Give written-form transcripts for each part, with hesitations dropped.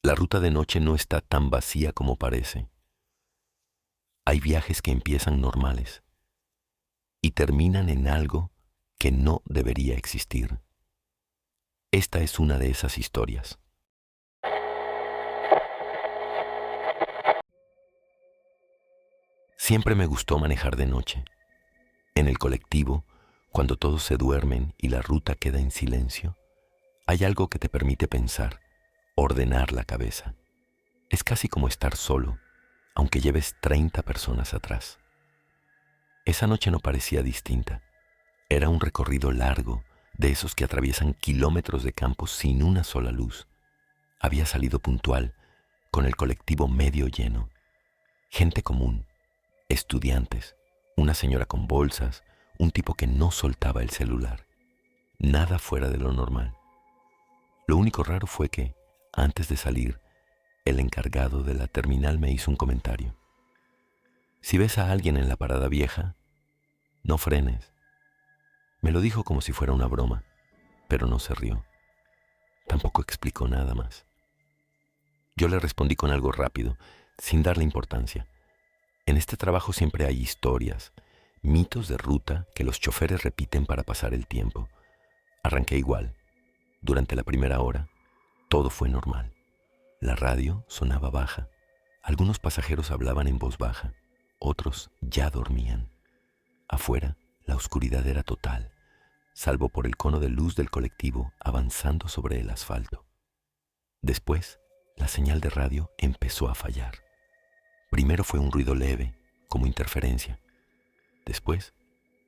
La ruta de noche no está tan vacía como parece. Hay viajes que empiezan normales y terminan en algo que no debería existir. Esta es una de esas historias. Siempre me gustó manejar de noche. En el colectivo, cuando todos se duermen y la ruta queda en silencio, hay algo que te permite pensar, ordenar la cabeza. Es casi como estar solo, aunque lleves 30 personas atrás. Esa noche no parecía distinta. Era un recorrido largo, de esos que atraviesan kilómetros de campo sin una sola luz. Había salido puntual, con el colectivo medio lleno. Gente común, estudiantes, una señora con bolsas, un tipo que no soltaba el celular. Nada fuera de lo normal. Lo único raro fue que, antes de salir, el encargado de la terminal me hizo un comentario. Si ves a alguien en la parada vieja, no frenes. Me lo dijo como si fuera una broma, pero no se rió. Tampoco explicó nada más. Yo le respondí con algo rápido, sin darle importancia. En este trabajo siempre hay historias, mitos de ruta que los choferes repiten para pasar el tiempo. Arranqué igual. Durante la primera hora, todo fue normal. La radio sonaba baja. Algunos pasajeros hablaban en voz baja. Otros ya dormían. Afuera, la oscuridad era total, salvo por el cono de luz del colectivo avanzando sobre el asfalto. Después, la señal de radio empezó a fallar. Primero fue un ruido leve, como interferencia. Después,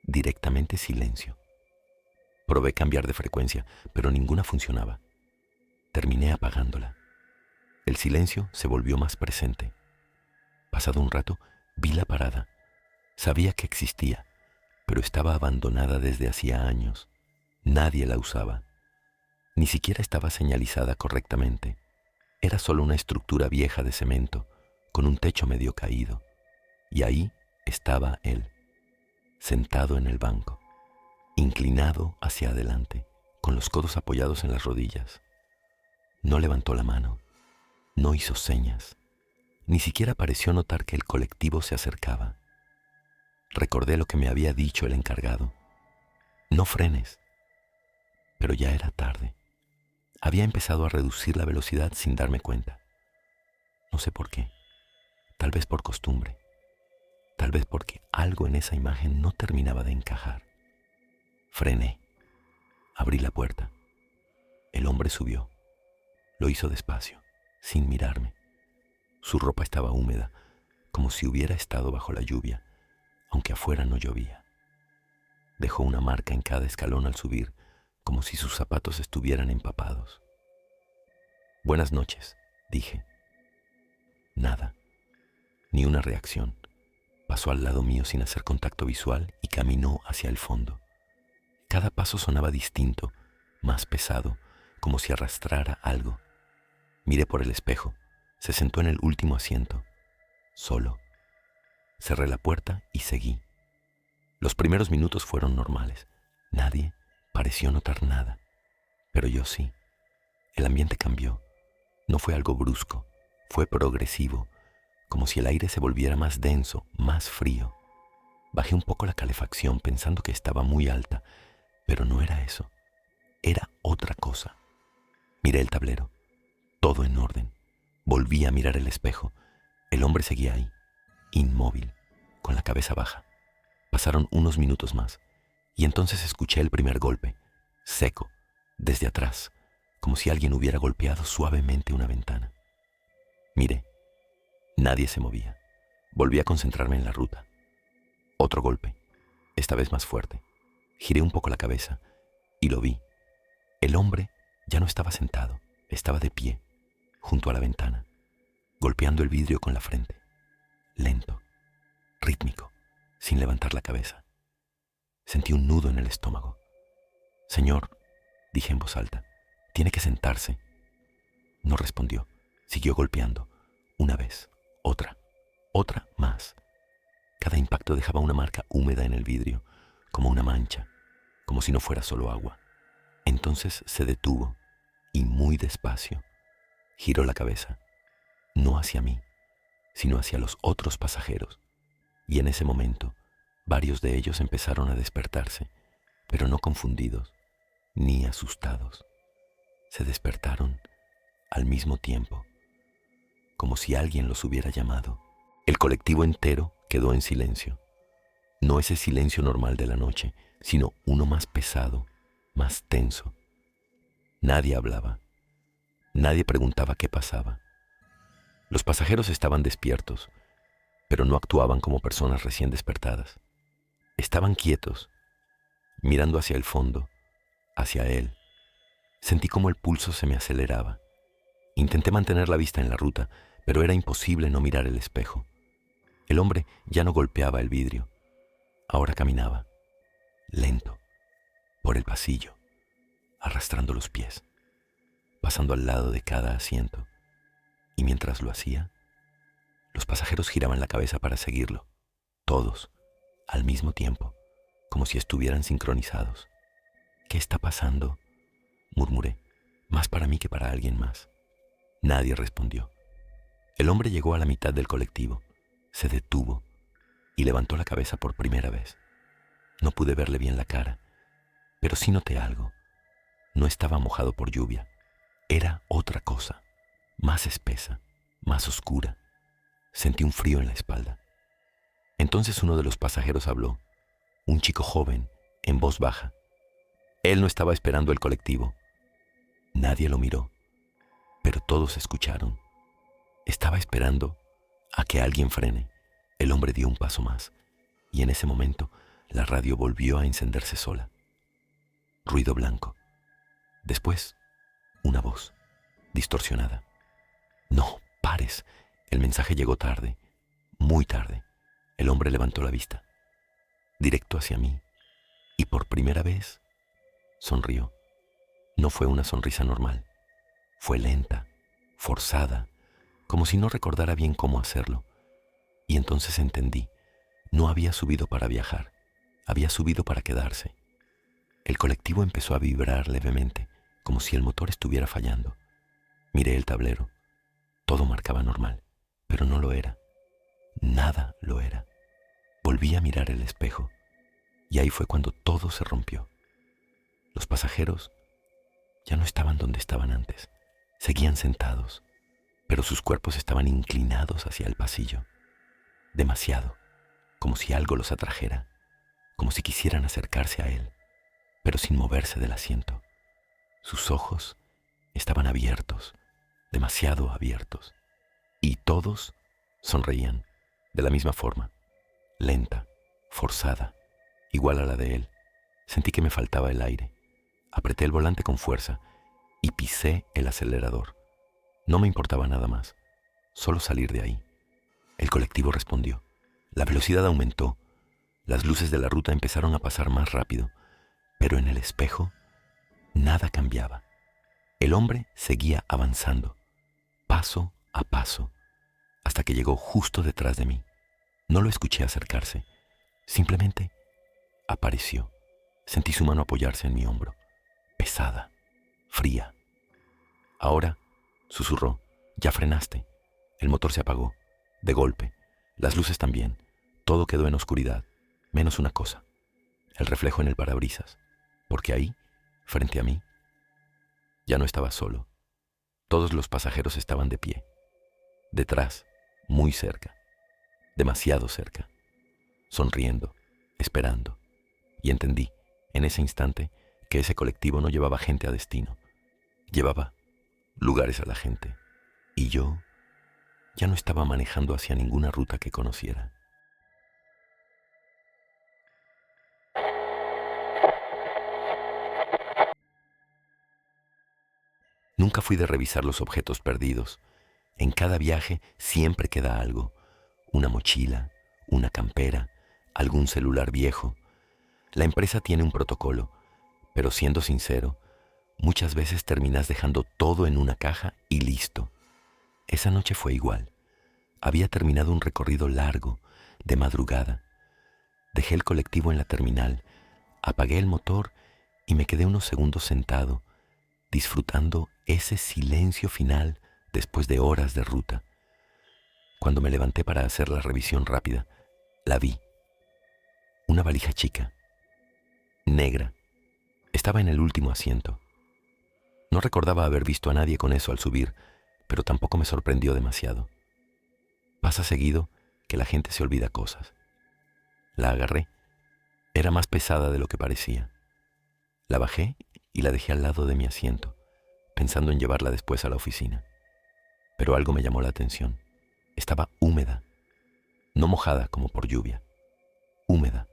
directamente silencio. Probé cambiar de frecuencia, pero ninguna funcionaba. Terminé apagándola. El silencio se volvió más presente. Pasado un rato, vi la parada. Sabía que existía, pero estaba abandonada desde hacía años. Nadie la usaba. Ni siquiera estaba señalizada correctamente. Era solo una estructura vieja de cemento, con un techo medio caído. Y ahí estaba él, sentado en el banco, inclinado hacia adelante, con los codos apoyados en las rodillas. No levantó la mano, no hizo señas, ni siquiera pareció notar que el colectivo se acercaba. Recordé lo que me había dicho el encargado. No frenes. Pero ya era tarde. Había empezado a reducir la velocidad sin darme cuenta. No sé por qué. Tal vez por costumbre. Tal vez porque algo en esa imagen no terminaba de encajar. Frené. Abrí la puerta. El hombre subió. Lo hizo despacio, sin mirarme. Su ropa estaba húmeda, como si hubiera estado bajo la lluvia, aunque afuera no llovía. Dejó una marca en cada escalón al subir, como si sus zapatos estuvieran empapados. Buenas noches, dije. Nada, ni una reacción. Pasó al lado mío sin hacer contacto visual y caminó hacia el fondo. Cada paso sonaba distinto, más pesado, como si arrastrara algo. Miré por el espejo. Se sentó en el último asiento, solo. Cerré la puerta y seguí. Los primeros minutos fueron normales. Nadie pareció notar nada, pero yo sí. El ambiente cambió. No fue algo brusco, fue progresivo, como si el aire se volviera más denso, más frío. Bajé un poco la calefacción pensando que estaba muy alta, pero no era eso. Era otra cosa. Miré el tablero, todo en orden. Volví a mirar el espejo. El hombre seguía ahí, inmóvil, con la cabeza baja. Pasaron unos minutos más, y entonces escuché el primer golpe, seco, desde atrás, como si alguien hubiera golpeado suavemente una ventana. Miré. Nadie se movía. Volví a concentrarme en la ruta. Otro golpe, esta vez más fuerte. Giré un poco la cabeza y lo vi. El hombre ya no estaba sentado, estaba de pie, junto a la ventana, golpeando el vidrio con la frente. Lento, rítmico, sin levantar la cabeza. Sentí un nudo en el estómago. Señor, dije en voz alta, tiene que sentarse. No respondió. Siguió golpeando. Una vez, otra más. Cada impacto dejaba una marca húmeda en el vidrio, como una mancha, como si no fuera solo agua. Entonces se detuvo, y muy despacio, Giró la cabeza, no hacia mí, sino hacia los otros pasajeros, y en ese momento varios de ellos empezaron a despertarse, pero no confundidos ni asustados. Se despertaron al mismo tiempo, como si alguien los hubiera llamado. El colectivo entero quedó en silencio. No ese silencio normal de la noche, sino uno más pesado, más tenso. Nadie hablaba. Nadie preguntaba qué pasaba. Los pasajeros estaban despiertos, pero no actuaban como personas recién despertadas. Estaban quietos, mirando hacia el fondo, hacia él. Sentí como el pulso se me aceleraba. Intenté mantener la vista en la ruta, pero era imposible no mirar el espejo. El hombre ya no golpeaba el vidrio. Ahora caminaba, lento, por el pasillo, arrastrando los pies, pasando al lado de cada asiento. Y mientras lo hacía, los pasajeros giraban la cabeza para seguirlo, todos, al mismo tiempo, como si estuvieran sincronizados. ¿Qué está pasando?, murmuré, más para mí que para alguien más. Nadie respondió. El hombre llegó a la mitad del colectivo, se detuvo y levantó la cabeza por primera vez. No pude verle bien la cara, pero sí noté algo. No estaba mojado por lluvia. Era otra cosa, más espesa, más oscura. Sentí un frío en la espalda. Entonces uno de los pasajeros habló, un chico joven, en voz baja. Él no estaba esperando el colectivo. Nadie lo miró, pero todos escucharon. Estaba esperando a que alguien frene. El hombre dio un paso más, y en ese momento la radio volvió a encenderse sola. Ruido blanco. Después, una voz, distorsionada. No, pares. El mensaje llegó tarde, muy tarde. El hombre levantó la vista, directo hacia mí, y por primera vez sonrió. No fue una sonrisa normal. Fue lenta, forzada, como si no recordara bien cómo hacerlo. Y entonces entendí. No había subido para viajar, había subido para quedarse. El colectivo empezó a vibrar levemente, como si el motor estuviera fallando. Miré el tablero. Todo marcaba normal, pero no lo era. Nada lo era. Volví a mirar el espejo, y ahí fue cuando todo se rompió. Los pasajeros ya no estaban donde estaban antes. Seguían sentados, pero sus cuerpos estaban inclinados hacia el pasillo. Demasiado, como si algo los atrajera, como si quisieran acercarse a él, pero sin moverse del asiento. Sus ojos estaban abiertos, demasiado abiertos, y todos sonreían de la misma forma, lenta, forzada, igual a la de él. Sentí que me faltaba el aire. Apreté el volante con fuerza y pisé el acelerador. No me importaba nada más, solo salir de ahí. El colectivo respondió. La velocidad aumentó. Las luces de la ruta empezaron a pasar más rápido, pero en el espejo nada cambiaba. El hombre seguía avanzando, paso a paso, hasta que llegó justo detrás de mí. No lo escuché acercarse, simplemente apareció. Sentí su mano apoyarse en mi hombro, pesada, fría. Ahora, susurró, ya frenaste. El motor se apagó, de golpe, las luces también. Todo quedó en oscuridad, menos una cosa, el reflejo en el parabrisas, porque ahí, frente a mí, ya no estaba solo. Todos los pasajeros estaban de pie, detrás, muy cerca, demasiado cerca, sonriendo, esperando. Y entendí, en ese instante, que ese colectivo no llevaba gente a destino, llevaba lugares a la gente. Y yo ya no estaba manejando hacia ninguna ruta que conociera. Nunca fui de revisar los objetos perdidos. En cada viaje siempre queda algo. Una mochila, una campera, algún celular viejo. La empresa tiene un protocolo, pero siendo sincero, muchas veces terminas dejando todo en una caja y listo. Esa noche fue igual. Había terminado un recorrido largo, de madrugada. Dejé el colectivo en la terminal, apagué el motor y me quedé unos segundos sentado, disfrutando ese silencio final después de horas de ruta. Cuando me levanté para hacer la revisión rápida, la vi. Una valija chica, negra, estaba en el último asiento. No recordaba haber visto a nadie con eso al subir, pero tampoco me sorprendió demasiado. Pasa seguido que la gente se olvida cosas. La agarré. Era más pesada de lo que parecía. La bajé y la dejé al lado de mi asiento, pensando en llevarla después a la oficina. Pero algo me llamó la atención. Estaba húmeda, no mojada como por lluvia, húmeda,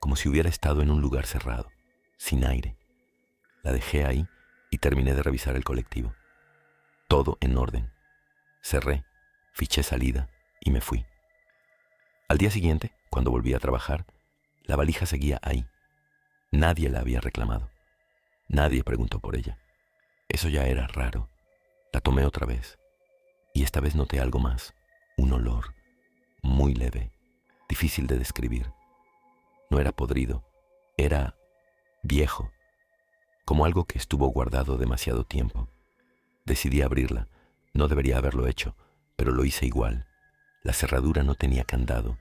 como si hubiera estado en un lugar cerrado, sin aire. La dejé ahí y terminé de revisar el colectivo. Todo en orden. Cerré, fiché salida y me fui. Al día siguiente, cuando volví a trabajar, la valija seguía ahí. Nadie la había reclamado. Nadie preguntó por ella. Eso ya era raro. La tomé otra vez. Y esta vez noté algo más. Un olor muy leve, difícil de describir. No era podrido, era viejo, como algo que estuvo guardado demasiado tiempo. Decidí abrirla. No debería haberlo hecho, pero lo hice igual. La cerradura no tenía candado,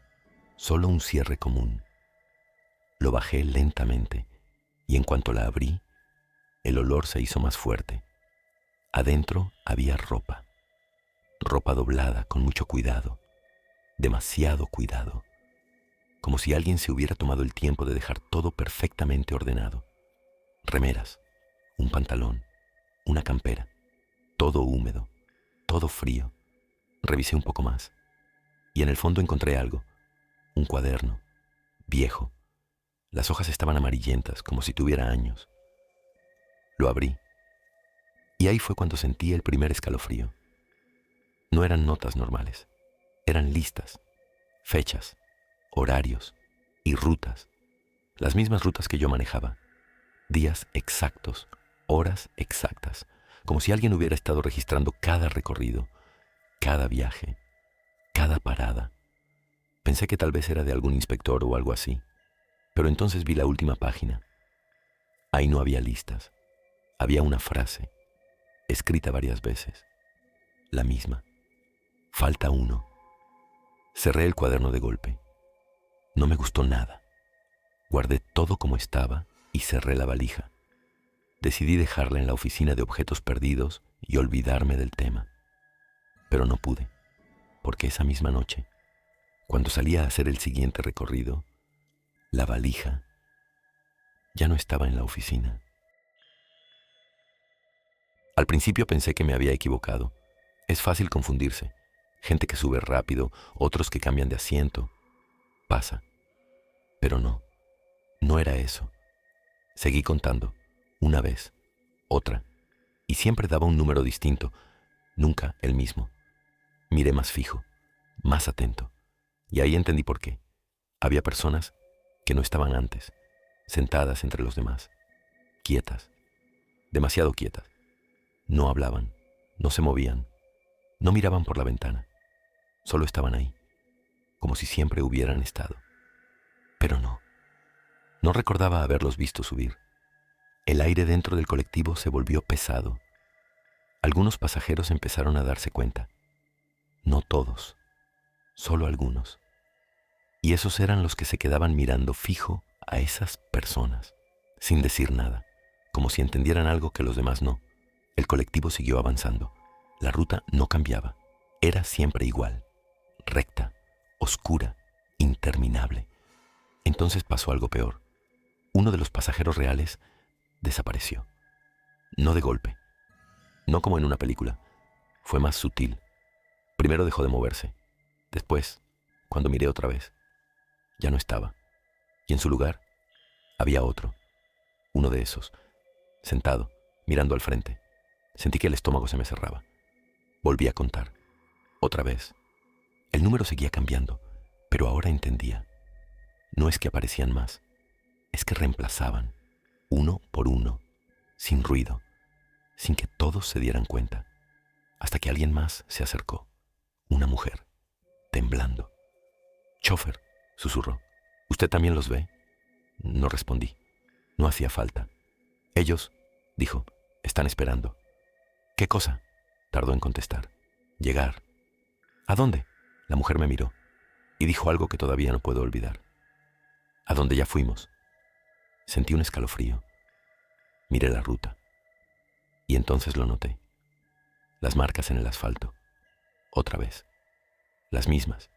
solo un cierre común. Lo bajé lentamente y en cuanto la abrí, el olor se hizo más fuerte. Adentro había ropa. Ropa doblada con mucho cuidado, demasiado cuidado, como si alguien se hubiera tomado el tiempo de dejar todo perfectamente ordenado. Remeras, un pantalón, una campera, todo húmedo, todo frío. Revisé un poco más y en el fondo encontré algo, un cuaderno, viejo. Las hojas estaban amarillentas, como si tuviera años. Lo abrí y ahí fue cuando sentí el primer escalofrío. No eran notas normales, eran listas, fechas, horarios y rutas, las mismas rutas que yo manejaba, días exactos, horas exactas, como si alguien hubiera estado registrando cada recorrido, cada viaje, cada parada. Pensé que tal vez era de algún inspector o algo así, pero entonces vi la última página. Ahí no había listas, había una frase, escrita varias veces, la misma. Falta uno. Cerré el cuaderno de golpe. No me gustó nada. Guardé todo como estaba y cerré la valija. Decidí dejarla en la oficina de objetos perdidos y olvidarme del tema. Pero no pude, porque esa misma noche, cuando salí a hacer el siguiente recorrido, la valija ya no estaba en la oficina. Al principio pensé que me había equivocado. Es fácil confundirse. Gente que sube rápido, otros que cambian de asiento. Pasa. Pero no, no era eso. Seguí contando, una vez, otra, y siempre daba un número distinto, nunca el mismo. Miré más fijo, más atento, y ahí entendí por qué. Había personas que no estaban antes, sentadas entre los demás, quietas, demasiado quietas. No hablaban, no se movían, no miraban por la ventana. Solo estaban ahí, como si siempre hubieran estado. Pero no recordaba haberlos visto subir. El aire dentro del colectivo se volvió pesado. Algunos pasajeros empezaron a darse cuenta. No todos, solo algunos. Y esos eran los que se quedaban mirando fijo a esas personas, sin decir nada, como si entendieran algo que los demás no. El colectivo siguió avanzando. La ruta no cambiaba. Era siempre igual. Recta, oscura, interminable. Entonces pasó algo peor. Uno de los pasajeros reales desapareció. No de golpe, no como en una película. Fue más sutil. Primero dejó de moverse. Después, cuando miré otra vez, ya no estaba. Y en su lugar había otro. Uno de esos, sentado, mirando al frente. Sentí que el estómago se me cerraba. Volví a contar. Otra vez. El número seguía cambiando, pero ahora entendía. No es que aparecían más, es que reemplazaban, uno por uno, sin ruido, sin que todos se dieran cuenta, hasta que alguien más se acercó. Una mujer, temblando. «Chófer», susurró, «¿usted también los ve?» No respondí. No hacía falta. «Ellos», dijo, «están esperando». «¿Qué cosa?» tardó en contestar. Llegar. ¿A dónde? La mujer me miró y dijo algo que todavía no puedo olvidar. A donde ya fuimos. Sentí un escalofrío. Miré la ruta. Y entonces lo noté. Las marcas en el asfalto. Otra vez. Las mismas.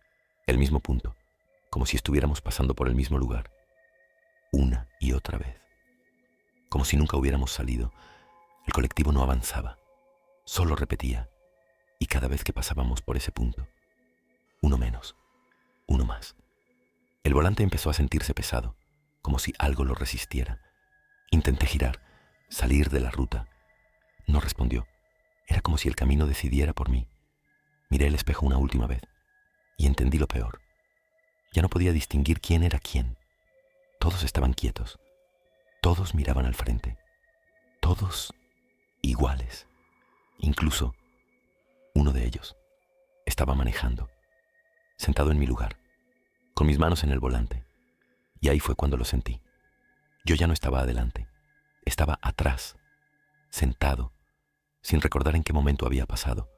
El mismo punto. Como si estuviéramos pasando por el mismo lugar. Una y otra vez. Como si nunca hubiéramos salido. El colectivo no avanzaba. Solo repetía. Y cada vez que pasábamos por ese punto, uno menos, uno más. El volante empezó a sentirse pesado, como si algo lo resistiera. Intenté girar, salir de la ruta. No respondió. Era como si el camino decidiera por mí. Miré el espejo una última vez y entendí lo peor. Ya no podía distinguir quién era quién. Todos estaban quietos. Todos miraban al frente. Todos iguales. Incluso uno de ellos estaba manejando, sentado en mi lugar, con mis manos en el volante. Y ahí fue cuando lo sentí. Yo ya no estaba adelante, estaba atrás, sentado, sin recordar en qué momento había pasado,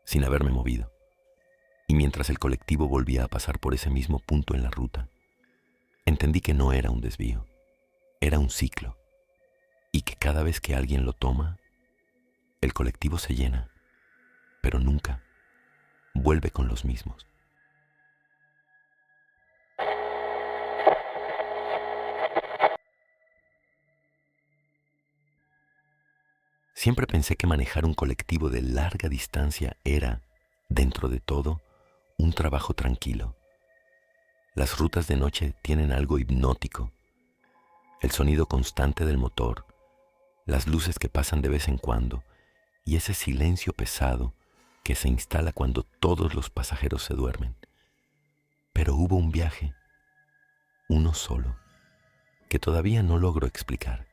sin haberme movido. Y mientras el colectivo volvía a pasar por ese mismo punto en la ruta, entendí que no era un desvío, era un ciclo, y que cada vez que alguien lo toma, el colectivo se llena, pero nunca vuelve con los mismos. Siempre pensé que manejar un colectivo de larga distancia era, dentro de todo, un trabajo tranquilo. Las rutas de noche tienen algo hipnótico. El sonido constante del motor, las luces que pasan de vez en cuando y ese silencio pesado que se instala cuando todos los pasajeros se duermen. Pero hubo un viaje, uno solo, que todavía no logro explicar.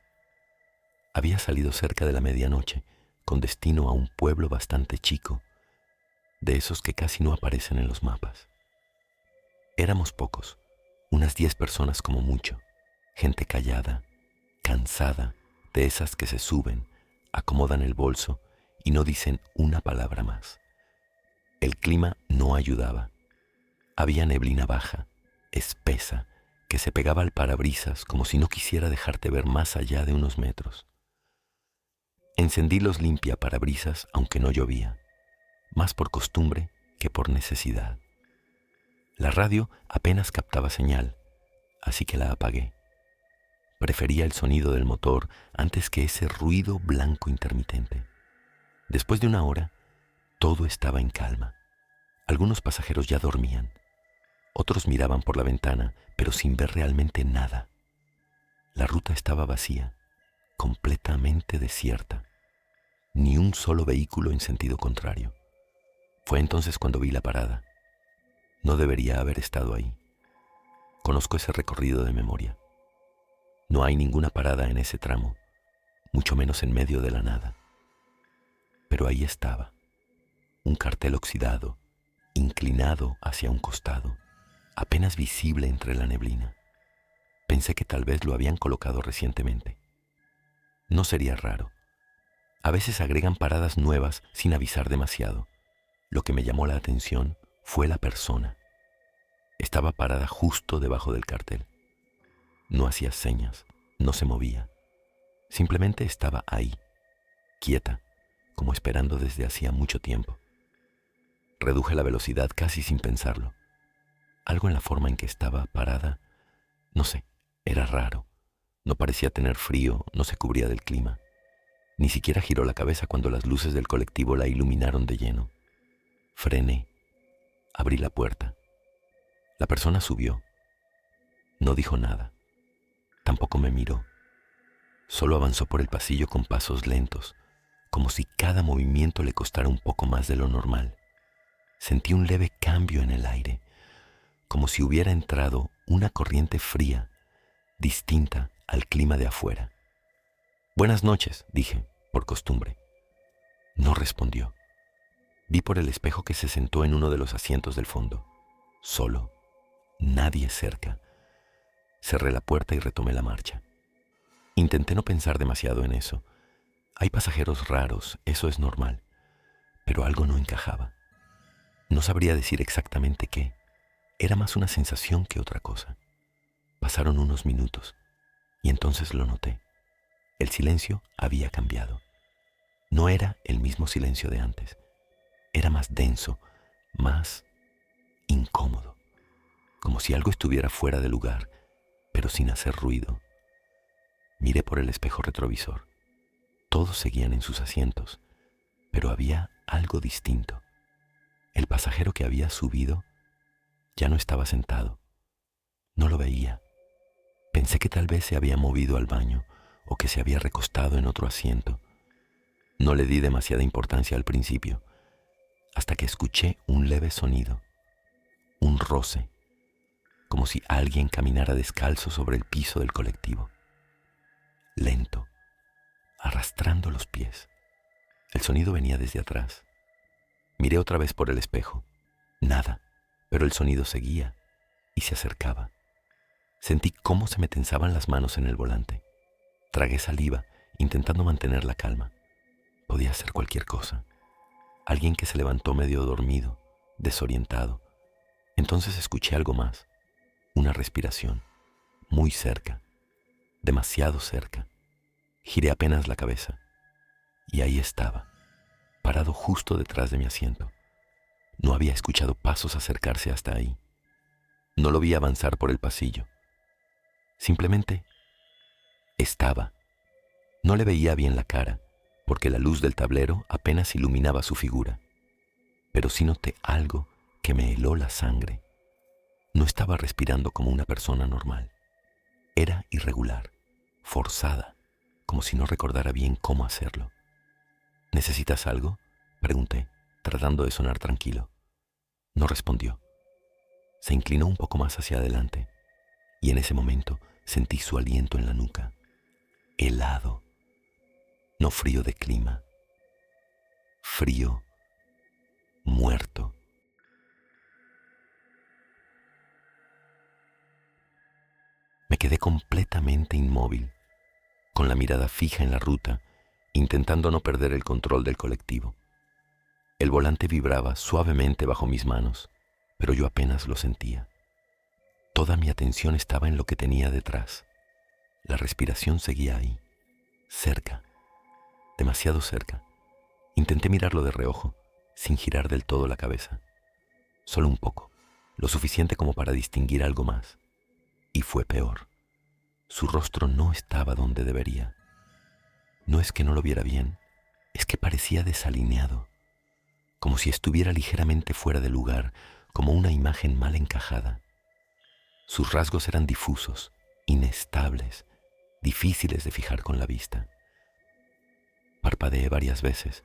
Había salido cerca de la medianoche con destino a un pueblo bastante chico, de esos que casi no aparecen en los mapas. Éramos pocos, unas 10 personas como mucho, gente callada, cansada, de esas que se suben, acomodan el bolso y no dicen una palabra más. El clima no ayudaba. Había neblina baja, espesa, que se pegaba al parabrisas como si no quisiera dejarte ver más allá de unos metros. Encendí los limpiaparabrisas aunque no llovía, más por costumbre que por necesidad. La radio apenas captaba señal, así que la apagué. Prefería el sonido del motor antes que ese ruido blanco intermitente. Después de una hora, todo estaba en calma. Algunos pasajeros ya dormían. Otros miraban por la ventana, pero sin ver realmente nada. La ruta estaba vacía, completamente desierta. Ni un solo vehículo en sentido contrario. Fue entonces cuando vi la parada. No debería haber estado ahí. Conozco ese recorrido de memoria. No hay ninguna parada en ese tramo, mucho menos en medio de la nada. Pero ahí estaba, un cartel oxidado, inclinado hacia un costado, apenas visible entre la neblina. Pensé que tal vez lo habían colocado recientemente. No sería raro. A veces agregan paradas nuevas sin avisar demasiado. Lo que me llamó la atención fue la persona. Estaba parada justo debajo del cartel. No hacía señas, no se movía. Simplemente estaba ahí, quieta, como esperando desde hacía mucho tiempo. Reduje la velocidad casi sin pensarlo. Algo en la forma en que estaba parada, no sé, era raro. No parecía tener frío, no se cubría del clima. Ni siquiera giró la cabeza cuando las luces del colectivo la iluminaron de lleno. Frené. Abrí la puerta. La persona subió. No dijo nada. Tampoco me miró. Solo avanzó por el pasillo con pasos lentos, como si cada movimiento le costara un poco más de lo normal. Sentí un leve cambio en el aire, como si hubiera entrado una corriente fría, distinta al clima de afuera. «Buenas noches», dije, por costumbre. No respondió. Vi por el espejo que se sentó en uno de los asientos del fondo. Solo. Nadie cerca. Cerré la puerta y retomé la marcha. Intenté no pensar demasiado en eso. Hay pasajeros raros, eso es normal. pero algo no encajaba. No sabría decir exactamente qué. Era más una sensación que otra cosa. Pasaron unos minutos y entonces lo noté. El silencio había cambiado. No era el mismo silencio de antes. Era más denso, más incómodo, como si algo estuviera fuera de lugar, pero sin hacer ruido. Miré por el espejo retrovisor. Todos seguían en sus asientos, pero había algo distinto. El pasajero que había subido ya no estaba sentado. No lo veía. Pensé que tal vez se había movido al baño o que se había recostado en otro asiento. No le di demasiada importancia al principio, hasta que escuché un leve sonido, un roce, como si alguien caminara descalzo sobre el piso del colectivo. Lento, arrastrando los pies. El sonido venía desde atrás. Miré otra vez por el espejo. Nada, pero el sonido seguía y se acercaba. Sentí cómo se me tensaban las manos en el volante. Tragué saliva, intentando mantener la calma. Podía ser cualquier cosa. Alguien que se levantó medio dormido, desorientado. Entonces escuché algo más. Una respiración. Muy cerca. Demasiado cerca. Giré apenas la cabeza. Y ahí estaba, parado justo detrás de mi asiento. No había escuchado pasos acercarse hasta ahí. No lo vi avanzar por el pasillo. Simplemente estaba. No le veía bien la cara, porque la luz del tablero apenas iluminaba su figura. Pero sí noté algo que me heló la sangre. No estaba respirando como una persona normal. Era irregular, forzada, como si no recordara bien cómo hacerlo. ¿Necesitas algo?, pregunté, tratando de sonar tranquilo. No respondió. Se inclinó un poco más hacia adelante, y en ese momento sentí su aliento en la nuca. Helado. No frío de clima. Frío, muerto. Me quedé completamente inmóvil, con la mirada fija en la ruta, intentando no perder el control del colectivo. El volante vibraba suavemente bajo mis manos, pero yo apenas lo sentía. Toda mi atención estaba en lo que tenía detrás. La respiración seguía ahí, cerca, demasiado cerca. Intenté mirarlo de reojo, sin girar del todo la cabeza. Solo un poco, lo suficiente como para distinguir algo más. Y fue peor. Su rostro no estaba donde debería. No es que no lo viera bien, es que parecía desalineado, como si estuviera ligeramente fuera de lugar, como una imagen mal encajada. Sus rasgos eran difusos, inestables, difíciles de fijar con la vista. Parpadeé varias veces,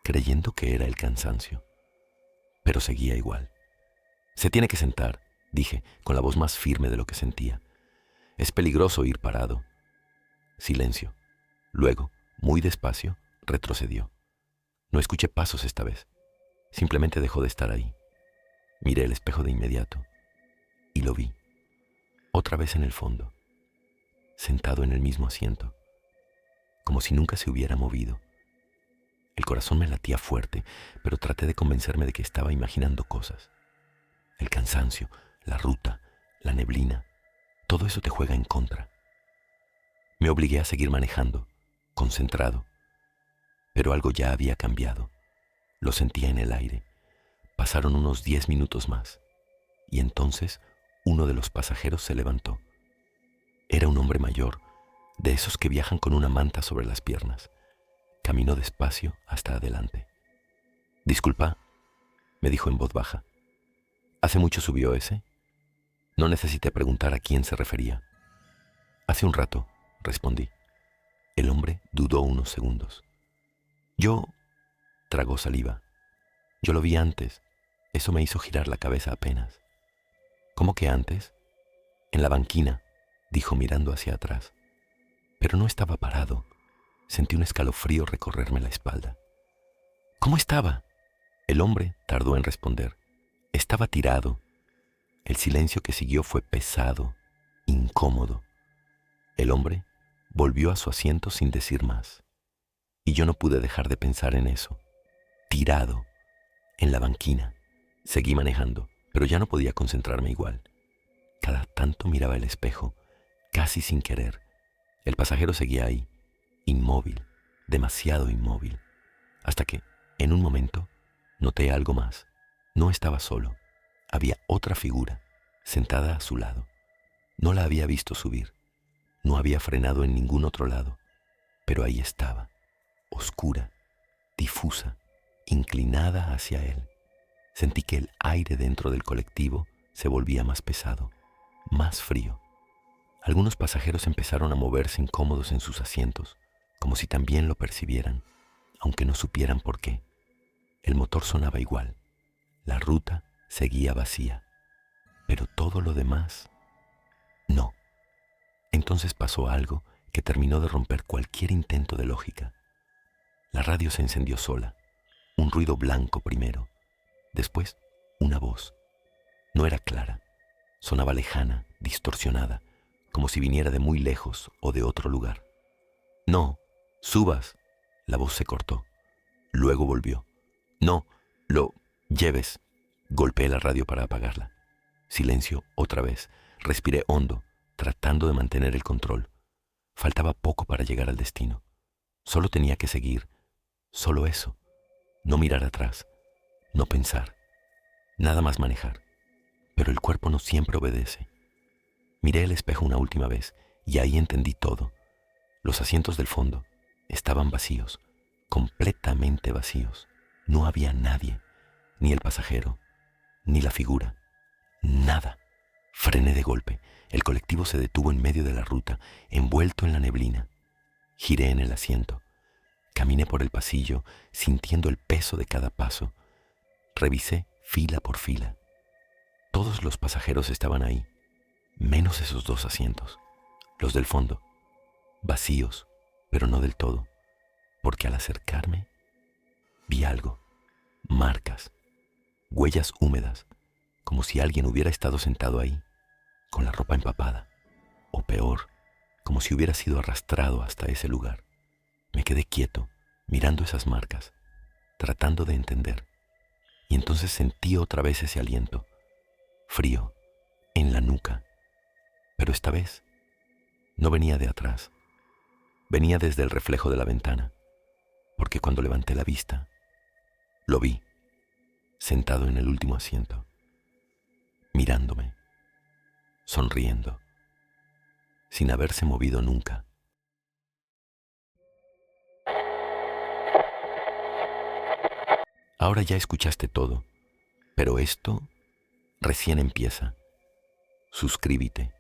creyendo que era el cansancio, pero seguía igual. Se tiene que sentar, dije, con la voz más firme de lo que sentía. Es peligroso ir parado. Silencio. Luego, muy despacio, retrocedió. No escuché pasos esta vez. Simplemente dejó de estar ahí. Miré el espejo de inmediato y lo vi. Otra vez en el fondo, sentado en el mismo asiento, como si nunca se hubiera movido. El corazón me latía fuerte, pero traté de convencerme de que estaba imaginando cosas. El cansancio, la ruta, la neblina, todo eso te juega en contra. Me obligué a seguir manejando, concentrado, pero algo ya había cambiado. Lo sentía en el aire. Pasaron unos 10 minutos más, y entonces uno de los pasajeros se levantó. Era un hombre mayor, de esos que viajan con una manta sobre las piernas. Caminó despacio hasta adelante. «Disculpa», me dijo en voz baja. «¿Hace mucho subió ese?» No necesité preguntar a quién se refería. «Hace un rato», respondí. El hombre dudó unos segundos. «Yo...» tragó saliva. «Yo lo vi antes. Eso me hizo girar la cabeza apenas». «¿Cómo que antes?» «En la banquina», dijo mirando hacia atrás. Pero no estaba parado. Sentí un escalofrío recorrerme la espalda. «¿Cómo estaba?» El hombre tardó en responder. Estaba tirado. El silencio que siguió fue pesado, incómodo. El hombre volvió a su asiento sin decir más. Y yo no pude dejar de pensar en eso. tirado en la banquina. Seguí manejando, pero ya no podía concentrarme igual. Cada tanto miraba el espejo, casi sin querer. El pasajero seguía ahí, inmóvil, demasiado inmóvil, hasta que, en un momento, noté algo más. No estaba solo. Había otra figura, sentada a su lado. No la había visto subir. No había frenado en ningún otro lado, pero ahí estaba, oscura, difusa, inclinada hacia él. Sentí que el aire dentro del colectivo se volvía más pesado, más frío. Algunos pasajeros empezaron a moverse incómodos en sus asientos, como si también lo percibieran, aunque no supieran por qué. El motor sonaba igual, la ruta seguía vacía, pero todo lo demás, no. Entonces pasó algo que terminó de romper cualquier intento de lógica. La radio se encendió sola, un ruido blanco primero, después una voz. No era clara, sonaba lejana, distorsionada, como si viniera de muy lejos o de otro lugar. No, subas. La voz se cortó. Luego volvió. No, lo lleves. Golpeé la radio para apagarla. Silencio otra vez. Respiré hondo, tratando de mantener el control. Faltaba poco para llegar al destino. Solo tenía que seguir. Solo eso. No mirar atrás. No pensar. Nada más manejar. Pero el cuerpo no siempre obedece. Miré el espejo una última vez y ahí entendí todo. Los asientos del fondo estaban vacíos, completamente vacíos. No había nadie, ni el pasajero, ni la figura, nada. Frené de golpe. El colectivo se detuvo en medio de la ruta, envuelto en la neblina. Giré en el asiento. Caminé por el pasillo, sintiendo el peso de cada paso. Revisé fila por fila. Todos los pasajeros estaban ahí, menos esos dos asientos, los del fondo, vacíos, pero no del todo, porque al acercarme vi algo, marcas, huellas húmedas, como si alguien hubiera estado sentado ahí, con la ropa empapada, o peor, como si hubiera sido arrastrado hasta ese lugar. Me quedé quieto, mirando esas marcas, tratando de entender, y entonces sentí otra vez ese aliento, frío, en la nuca, pero esta vez no venía de atrás, venía desde el reflejo de la ventana, porque cuando levanté la vista, lo vi, sentado en el último asiento, mirándome, sonriendo, sin haberse movido nunca. Ahora ya escuchaste todo, pero esto recién empieza. Suscríbete,